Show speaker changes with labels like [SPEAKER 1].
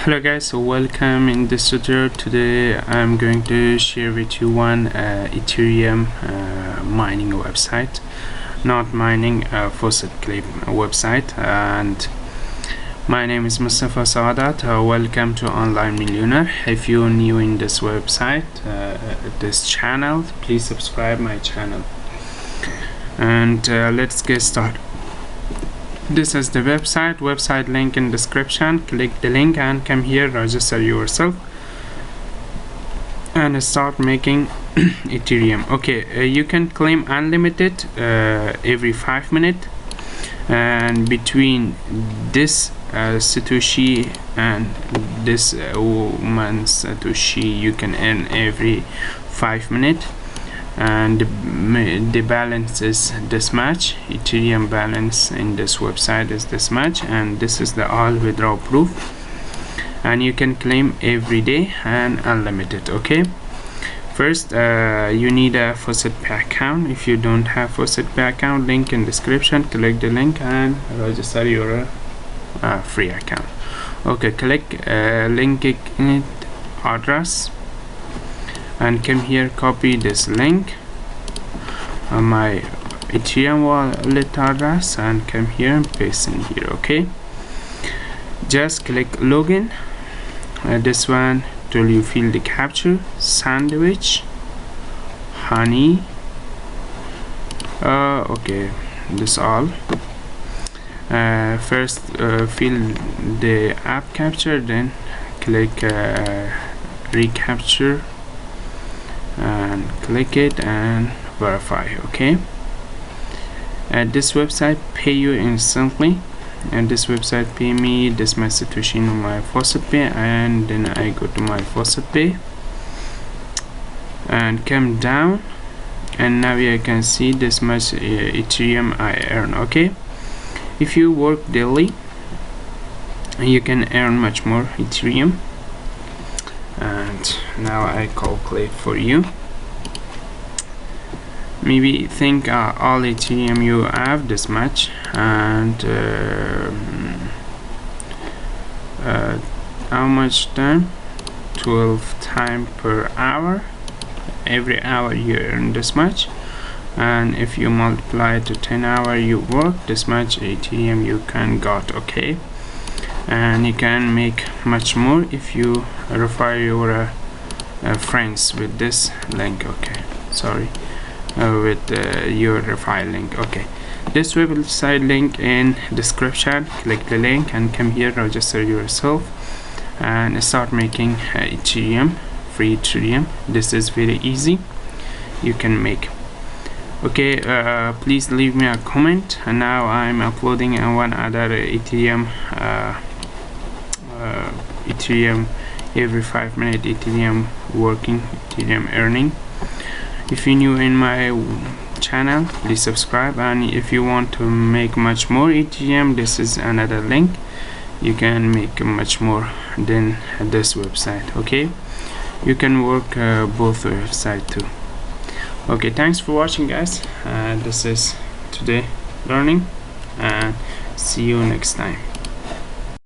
[SPEAKER 1] Hello guys, so welcome. In this tutorial today I'm going to share with you one ethereum mining website, not mining, Faucet Clime website. And my name is Mustafa Sahadat. Welcome to Online Millionaire. If you're new in this website, this channel, please subscribe my channel, and let's get started. This is the website link in description. Click the link and come here, register yourself and start making ethereum. Okay, you can claim unlimited every 5 minutes, and between this satoshi and this one satoshi you can earn every 5 minutes, and the balance is this much. Ethereum balance in this website is this much, and this is the all withdrawal proof, and you can claim every day and unlimited. Okay, first you need a Faucetpay account. If you don't have Faucetpay account, link in description. Click the link and register your free account. Okay, click link in it address and come here, copy this link on my Ethereum wallet address and come here and paste in here. Okay, just click login. This one till you fill the capture, sandwich, honey. Okay, this all. First fill the app capture, then click recapture and click it and verify. Okay, this website pay you instantly, and this website pay me this my satoshi on my Faucetpay, and then I go to my Faucetpay and come down, and now you can see this much ethereum I earn. Okay, if you work daily you can earn much more ethereum, and now I calculate for you. Maybe think all ethereum you have this much, and how much time? 12 time per hour. Every hour you earn this much, and if you multiply to 10 hour you work, this much ethereum you can got. Okay, and you can make much more if you refer your friends with this link. Okay, sorry, with your refer link. Okay, this website link in description. Click the link and come here, register yourself and start making ethereum, free ethereum. This is very easy, you can make. Okay, please leave me a comment. And now I'm uploading one other ethereum ethereum every 5 minutes ethereum working, ethereum earning. If you're new in my channel, please subscribe, and if you want to make much more ethereum, this is another link. You can make much more than this website. Okay, you can work both website too. Okay, thanks for watching guys. This is today learning, and see you next time.